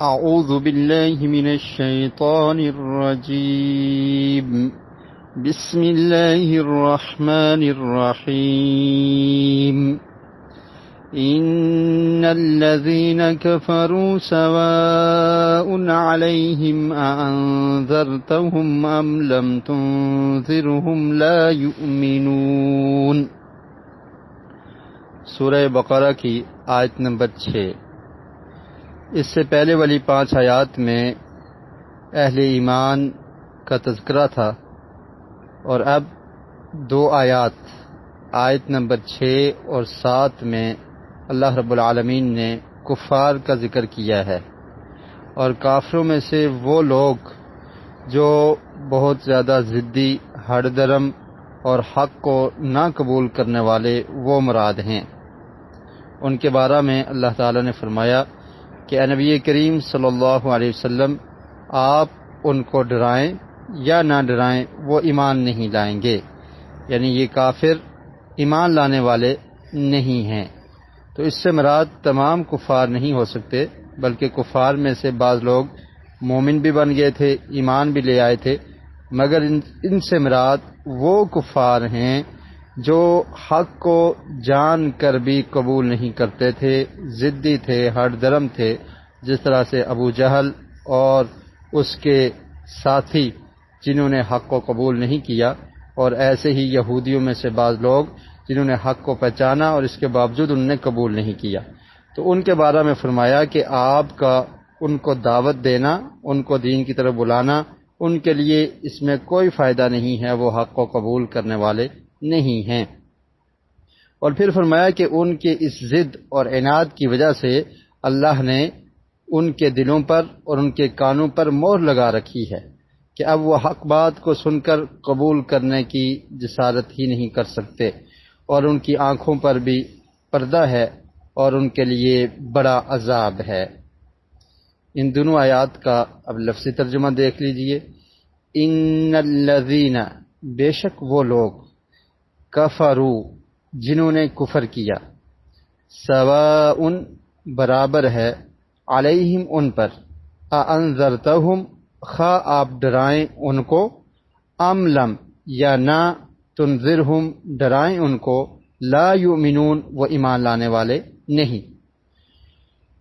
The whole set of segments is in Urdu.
أعوذ بالله من الشيطان الرجيم. بسم الله الرحمن الرحيم. إن الذين كفروا سواء عليهم أأنذرتهم أم لم تنذرهم لا يؤمنون. سورہ بقرہ کی آیت نمبر 6. اس سے پہلے والی 5 آیات میں اہل ایمان کا تذکرہ تھا، اور اب 2 آیات آیت نمبر 6 اور 7 میں اللہ رب العالمین نے کفار کا ذکر کیا ہے، اور کافروں میں سے وہ لوگ جو بہت زیادہ ضدی، ہٹ درم اور حق کو نہ قبول کرنے والے وہ مراد ہیں. ان کے بارے میں اللہ تعالیٰ نے فرمایا کہ اے نبی کریم صلی اللہ علیہ وسلم، آپ ان کو ڈرائیں یا نہ ڈرائیں وہ ایمان نہیں لائیں گے، یعنی یہ کافر ایمان لانے والے نہیں ہیں. تو اس سے مراد تمام کفار نہیں ہو سکتے، بلکہ کفار میں سے بعض لوگ مومن بھی بن گئے تھے، ایمان بھی لے آئے تھے، مگر ان سے مراد وہ کفار ہیں جو حق کو جان کر بھی قبول نہیں کرتے تھے، ضدی تھے، ہٹ درم تھے، جس طرح سے ابو جہل اور اس کے ساتھی جنہوں نے حق کو قبول نہیں کیا، اور ایسے ہی یہودیوں میں سے بعض لوگ جنہوں نے حق کو پہچانا اور اس کے باوجود انہوں نے قبول نہیں کیا. تو ان کے بارے میں فرمایا کہ آپ کا ان کو دعوت دینا، ان کو دین کی طرف بلانا، ان کے لیے اس میں کوئی فائدہ نہیں ہے، وہ حق کو قبول کرنے والے نہیں ہیں. اور پھر فرمایا کہ ان کے اس ضد اور عناد کی وجہ سے اللہ نے ان کے دلوں پر اور ان کے کانوں پر مہر لگا رکھی ہے کہ اب وہ حق بات کو سن کر قبول کرنے کی جسارت ہی نہیں کر سکتے، اور ان کی آنکھوں پر بھی پردہ ہے اور ان کے لیے بڑا عذاب ہے. ان دونوں آیات کا اب لفظی ترجمہ دیکھ لیجئے. ان الذین، بے شک وہ لوگ، کفروا، جنہوں نے کفر کیا، سواء، برابر ہے، علیہم، ان پر، اانذرتہم، خواہ آپ ڈرائیں ان کو، ام لم، یا نہ، تنذرہم، ڈرائیں ان کو، لا یؤمنون، وہ ایمان لانے والے نہیں.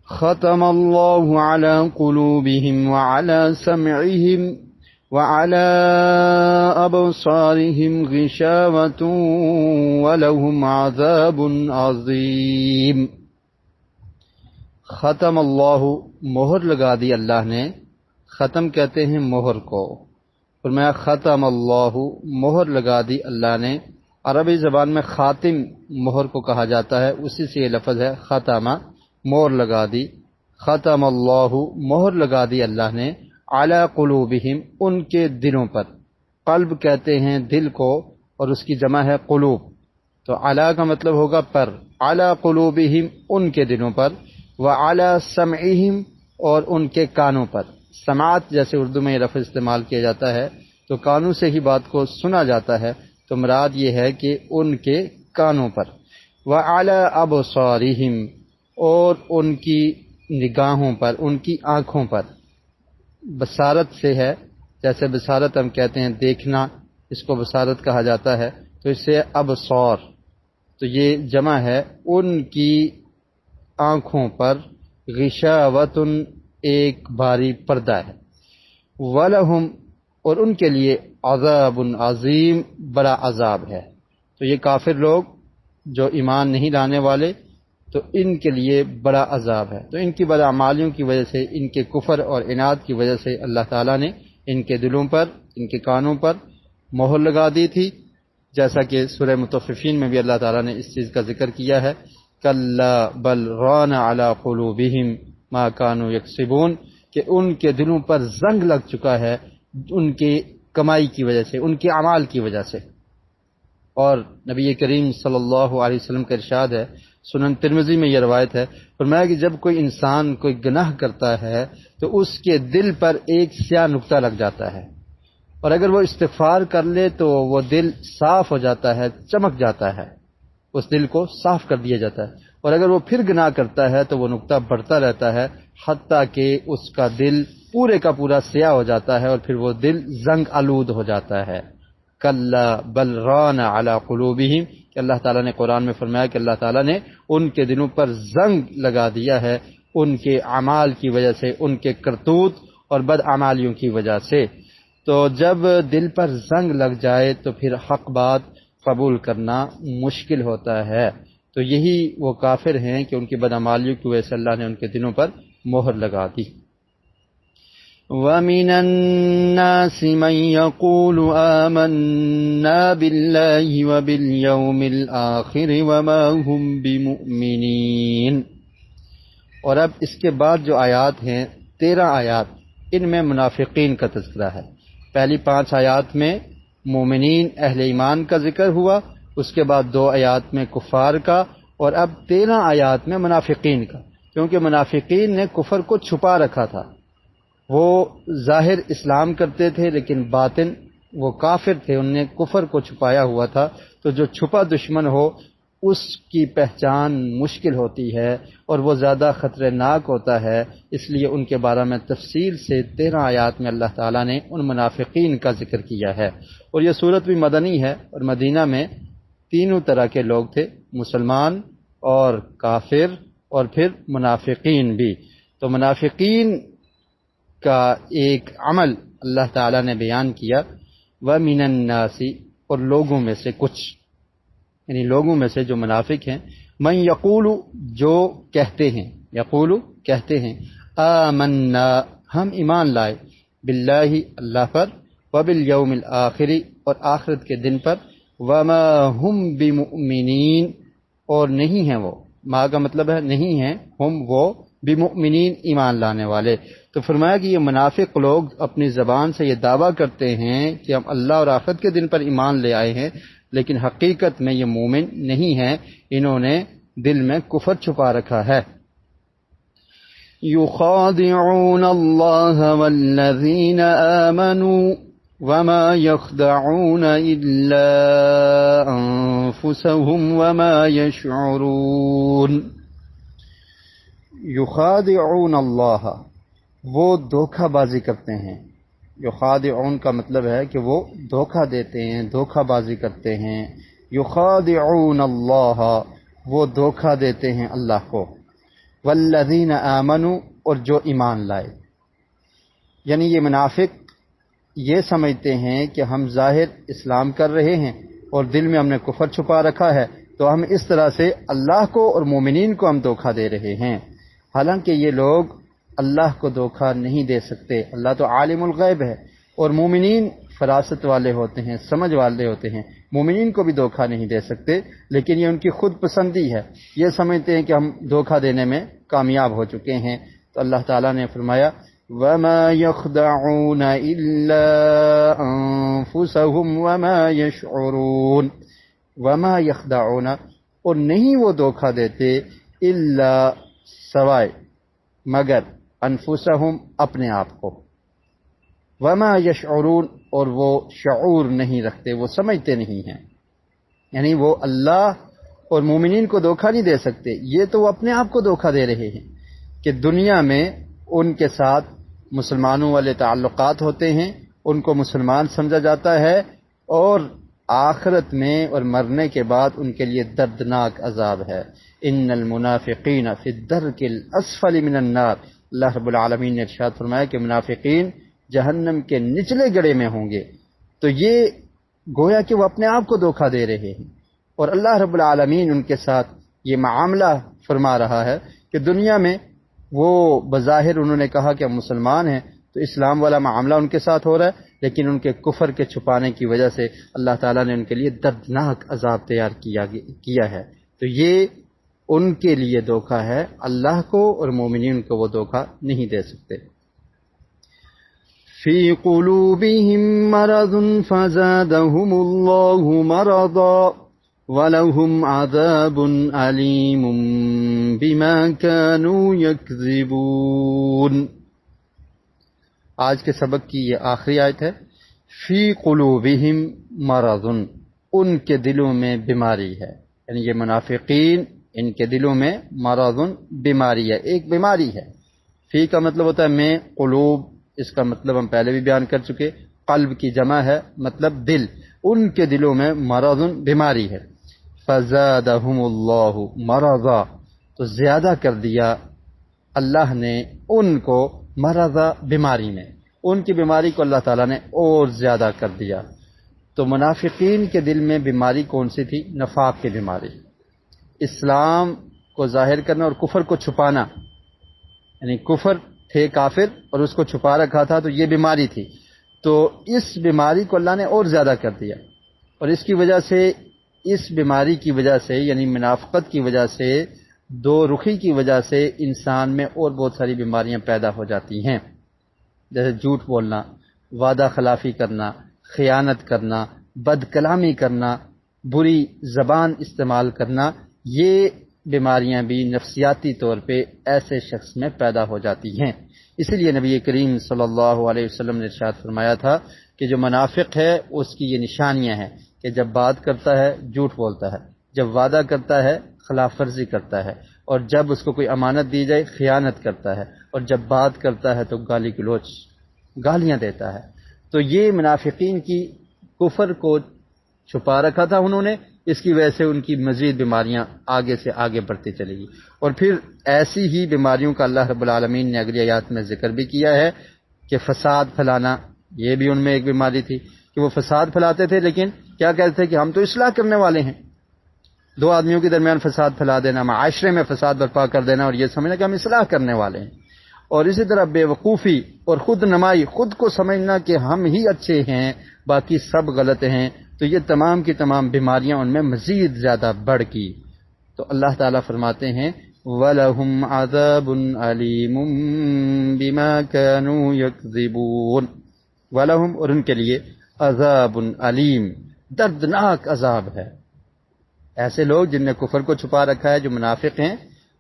ختم اللہ علی قلوبہم وعلی سمعہم وعلى أبصارهم غشاوة ولهم عذاب عظیم. ختم اللہ، مہر لگا دی اللہ نے. ختم کہتے ہیں مہر کو، فرمایا ختم اللہ، مہر لگا دی اللہ نے. عربی زبان میں خاتم مہر کو کہا جاتا ہے، اسی سے یہ لفظ ہے ختمہ، مہر لگا دی. ختم اللہ، مہر لگا دی اللہ نے، علی قلوبہم، ان کے دلوں پر. قلب کہتے ہیں دل کو، اور اس کی جمع ہے قلوب، تو علی کا مطلب ہوگا پر. علی قلوبہم، ان کے دلوں پر، وعلی سمعہم، اور ان کے کانوں پر. سماعت جیسے اردو میں یہ لفظ استعمال کیا جاتا ہے تو کانوں سے ہی بات کو سنا جاتا ہے، تو مراد یہ ہے کہ ان کے کانوں پر. وعلی ابصارہم، اور ان کی نگاہوں پر، ان کی آنکھوں پر. بصارت سے ہے، جیسے بصارت ہم کہتے ہیں دیکھنا، اس کو بصارت کہا جاتا ہے، تو اس سے ابصار، تو یہ جمع ہے. ان کی آنکھوں پر، غشاوۃ، ایک بھاری پردہ ہے. وَلَهُمْ، اور ان کے لیے، عذاب عظیم، بڑا عذاب ہے. تو یہ کافر لوگ جو ایمان نہیں لانے والے، تو ان کے لیے بڑا عذاب ہے. تو ان کی بداعمالیوں کی وجہ سے، ان کے کفر اور عناد کی وجہ سے اللہ تعالیٰ نے ان کے دلوں پر، ان کے کانوں پر مہر لگا دی تھی، جیسا کہ سورہ مطففین میں بھی اللہ تعالیٰ نے اس چیز کا ذکر کیا ہے. کلا بل ران علی قلوبہم ما کانوا یکسبون، کہ ان کے دلوں پر زنگ لگ چکا ہے ان کی کمائی کی وجہ سے، ان کے اعمال کی وجہ سے. اور نبی کریم صلی اللہ علیہ وسلم کا ارشاد ہے، سنن ترمذی میں یہ روایت ہے، فرمایا کہ جب کوئی انسان کوئی گناہ کرتا ہے تو اس کے دل پر ایک سیاہ نقطہ لگ جاتا ہے، اور اگر وہ استغفار کر لے تو وہ دل صاف ہو جاتا ہے، چمک جاتا ہے، اس دل کو صاف کر دیا جاتا ہے. اور اگر وہ پھر گناہ کرتا ہے تو وہ نقطہ بڑھتا رہتا ہے حتیٰ کہ اس کا دل پورے کا پورا سیاہ ہو جاتا ہے اور پھر وہ دل زنگ آلود ہو جاتا ہے۔ کلا بل ران علی قلوبہم، کہ اللہ تعالیٰ نے قرآن میں فرمایا کہ اللہ تعالیٰ نے ان کے دلوں پر زنگ لگا دیا ہے، ان کے اعمال کی وجہ سے، ان کے کرتوت اور بدعمالیوں کی وجہ سے۔ تو جب دل پر زنگ لگ جائے تو پھر حق بات قبول کرنا مشکل ہوتا ہے۔ تو یہی وہ کافر ہیں کہ ان کی بدعمالیوں کی وجہ سے اللہ نے ان کے دلوں پر مہر لگا دی۔ وَمِنَ النَّاسِ مَن يَقُولُ آمَنَّا بِاللَّهِ وَبِالْيَوْمِ الْآخِرِ وَمَا هُمْ بِمُؤْمِنِينَ۔ اور اب اس کے بعد جو آیات ہیں 13 آیات، ان میں منافقین کا تذکرہ ہے۔ پہلی 5 آیات میں مومنین اہل ایمان کا ذکر ہوا، اس کے بعد 2 آیات میں کفار کا، اور اب 13 آیات میں منافقین کا، کیونکہ منافقین نے کفر کو چھپا رکھا تھا۔ وہ ظاہر اسلام کرتے تھے لیکن باطن وہ کافر تھے، انہوں نے کفر کو چھپایا ہوا تھا۔ تو جو چھپا دشمن ہو اس کی پہچان مشکل ہوتی ہے اور وہ زیادہ خطرناک ہوتا ہے، اس لیے ان کے بارے میں تفصیل سے 13 آیات میں اللہ تعالیٰ نے ان منافقین کا ذکر کیا ہے۔ اور یہ صورت بھی مدنی ہے، اور مدینہ میں 3 طرح کے لوگ تھے، مسلمان اور کافر اور پھر منافقین بھی۔ تو منافقین کا ایک عمل اللہ تعالیٰ نے بیان کیا، وَمِنَ النَّاسِ، اور لوگوں میں سے کچھ، یعنی لوگوں میں سے جو منافق ہیں، من یقول، جو کہتے ہیں، یقول کہتے ہیں، آمنا، ہم ایمان لائے، باللہ، اللہ پر، وبالیوم الآخر، اور آخرت کے دن پر، وما ہم بمؤمنین، اور نہیں ہیں وہ، ما کا مطلب ہے نہیں ہیں، ہم وہ، بمؤمنین، ایمان لانے والے۔ تو فرمایا کہ یہ منافق لوگ اپنی زبان سے یہ دعویٰ کرتے ہیں کہ ہم اللہ اور آخرت کے دن پر ایمان لے آئے ہیں، لیکن حقیقت میں یہ مومن نہیں ہیں، انہوں نے دل میں کفر چھپا رکھا ہے۔ یخادعون اللہ والذین آمنوا وما يخدعون الا انفسهم وما يشعرون۔ یخادعون اللہ، وہ دھوکہ بازی کرتے ہیں۔ یخادعون کا مطلب ہے کہ وہ دھوکہ دیتے ہیں، دھوکہ بازی کرتے ہیں۔ یخادعون اللہ، وہ دھوکہ دیتے ہیں اللہ کو۔ والذین آمنوا، اور جو ایمان لائے، یعنی یہ منافق یہ سمجھتے ہیں کہ ہم ظاہر اسلام کر رہے ہیں اور دل میں ہم نے کفر چھپا رکھا ہے، تو ہم اس طرح سے اللہ کو اور مومنین کو ہم دھوکہ دے رہے ہیں، حالانکہ یہ لوگ اللہ کو دھوکہ نہیں دے سکتے۔ اللہ تو عالم الغیب ہے، اور مومنین فراست والے ہوتے ہیں، سمجھ والے ہوتے ہیں، مومنین کو بھی دھوکہ نہیں دے سکتے، لیکن یہ ان کی خود پسندی ہے، یہ سمجھتے ہیں کہ ہم دھوکہ دینے میں کامیاب ہو چکے ہیں۔ تو اللہ تعالیٰ نے فرمایا وَمَا يَخْدَعُونَ إِلَّا أَنفُسَهُمْ وَمَا يَشْعُرُونَ۔ وَمَا يَخْدَعُونَ، اور نہیں وہ دھوکہ دیتے، إِلَّا، سوائے، مگر، انفسہم، اپنے آپ کو، وما یشعرون، اور وہ شعور نہیں رکھتے، وہ سمجھتے نہیں ہیں، یعنی وہ اللہ اور مومنین کو دھوکہ نہیں دے سکتے، یہ تو وہ اپنے آپ کو دھوکہ دے رہے ہیں کہ دنیا میں ان کے ساتھ مسلمانوں والے تعلقات ہوتے ہیں، ان کو مسلمان سمجھا جاتا ہے، اور آخرت میں اور مرنے کے بعد ان کے لیے دردناک عذاب ہے۔ ان المنافقین فی الدرک الاسفل من النار، اللہ رب العالمین نے ارشاد فرمایا کہ منافقین جہنم کے نچلے گڑھے میں ہوں گے۔ تو یہ گویا کہ وہ اپنے آپ کو دھوکہ دے رہے ہیں، اور اللہ رب العالمین ان کے ساتھ یہ معاملہ فرما رہا ہے کہ دنیا میں وہ بظاہر انہوں نے کہا کہ ہم مسلمان ہیں، تو اسلام والا معاملہ ان کے ساتھ ہو رہا ہے، لیکن ان کے کفر کے چھپانے کی وجہ سے اللہ تعالیٰ نے ان کے لیے دردناک عذاب تیار کیا ہے۔ تو یہ ان کے لیے دھوکہ ہے، اللہ کو اور مومنین کو وہ دھوکہ نہیں دے سکتے۔ فی قلوبہم مرض فزادہم اللہ مرضا وَلَهُمْ عَذَابٌ عَلِيمٌ بِمَا كَانُوا يَكْذِبُونَ۔ آج کے سبق کی یہ آخری آیت ہے۔ فی قلوبہم مرض، ان کے دلوں میں بیماری ہے، یعنی یہ منافقین، ان کے دلوں میں مرض، بیماری ہے، ایک بیماری ہے۔ فی کا مطلب ہوتا ہے میں، قلوب اس کا مطلب ہم پہلے بھی بیان کر چکے، قلب کی جمع ہے مطلب دل، ان کے دلوں میں مرض بیماری ہے۔ فزادہم اللہ مرضا، تو زیادہ کر دیا اللہ نے ان کو مرضا بیماری میں، ان کی بیماری کو اللہ تعالیٰ نے اور زیادہ کر دیا۔ تو منافقین کے دل میں بیماری کون سی تھی؟ نفاق کی بیماری، اسلام کو ظاہر کرنا اور کفر کو چھپانا، یعنی کفر تھے کافر اور اس کو چھپا رکھا تھا، تو یہ بیماری تھی۔ تو اس بیماری کو اللہ نے اور زیادہ کر دیا، اور اس کی وجہ سے، اس بیماری کی وجہ سے یعنی منافقت کی وجہ سے، دو رخی کی وجہ سے انسان میں اور بہت ساری بیماریاں پیدا ہو جاتی ہیں، جیسے جھوٹ بولنا، وعدہ خلافی کرنا، خیانت کرنا، بد کلامی کرنا، بری زبان استعمال کرنا، یہ بیماریاں بھی نفسیاتی طور پہ ایسے شخص میں پیدا ہو جاتی ہیں۔ اسی لیے نبی کریم صلی اللہ علیہ وسلم نے ارشاد فرمایا تھا کہ جو منافق ہے اس کی یہ نشانیاں ہیں کہ جب بات کرتا ہے جھوٹ بولتا ہے، جب وعدہ کرتا ہے خلاف ورزی کرتا ہے، اور جب اس کو کوئی امانت دی جائے خیانت کرتا ہے، اور جب بات کرتا ہے تو گالی گلوچ، گالیاں دیتا ہے۔ تو یہ منافقین کی کفر کو چھپا رکھا تھا انہوں نے، اس کی وجہ سے ان کی مزید بیماریاں آگے سے آگے بڑھتی چلی گی۔ اور پھر ایسی ہی بیماریوں کا اللہ رب العالمین نے اگلی آیات میں ذکر بھی کیا ہے کہ فساد پھیلانا، یہ بھی ان میں ایک بیماری تھی کہ وہ فساد پھیلاتے تھے، لیکن کیا کہتے تھے کہ ہم تو اصلاح کرنے والے ہیں۔ دو آدمیوں کے درمیان فساد پھیلا دینا، معاشرے میں فساد برپا کر دینا، اور یہ سمجھنا کہ ہم اصلاح کرنے والے ہیں۔ اور اسی طرح بے وقوفی اور خود نمائی، خود کو سمجھنا کہ ہم ہی اچھے ہیں باقی سب غلط ہیں، تو یہ تمام کی تمام بیماریاں ان میں مزید زیادہ بڑھ کی۔ تو اللہ تعالیٰ فرماتے ہیں وَلَهُمْ عَذَابٌ عَلِيمٌ بِمَا كَانُوا يَكْذِبُونَ، وَلَهُمْ اور ان کے لیے عذاب علیم، دردناک عذاب ہے۔ ایسے لوگ جن نے کفر کو چھپا رکھا ہے، جو منافق ہیں،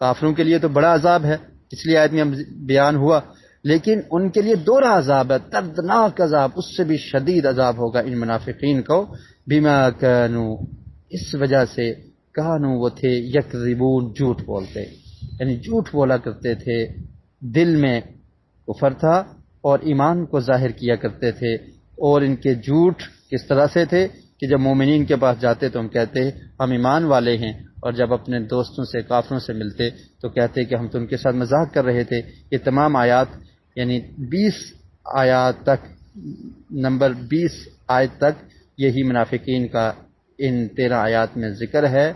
کافروں کے لیے تو بڑا عذاب ہے، اس لیے آیت میں بیان ہوا، لیکن ان کے لیے دوہرا عذاب ہے، دردناک عذاب، اس سے بھی شدید عذاب ہوگا ان منافقین کو، بما کانوا، اس وجہ سے، کانوا وہ تھے، یکذبون جھوٹ بولتے، یعنی جھوٹ بولا کرتے تھے، دل میں کفر تھا اور ایمان کو ظاہر کیا کرتے تھے۔ اور ان کے جھوٹ کس طرح سے تھے کہ جب مومنین کے پاس جاتے تو ہم کہتے ہم ایمان والے ہیں، اور جب اپنے دوستوں سے، کافروں سے ملتے تو کہتے کہ ہم تو ان کے ساتھ مذاق کر رہے تھے۔ یہ تمام آیات یعنی 20 آیات تک، نمبر 20 آیت تک یہی منافقین کا ان 13 آیات میں ذکر ہے۔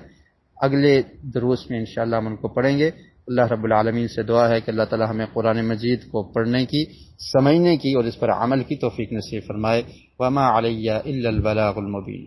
اگلے دروس میں انشاءاللہ ہم ان کو پڑھیں گے۔ اللہ رب العالمین سے دعا ہے کہ اللہ تعالی ہمیں قرآن مجید کو پڑھنے کی، سمجھنے کی اور اس پر عمل کی توفیق نصیب فرمائے۔ وما علی الا البلاغ المبین۔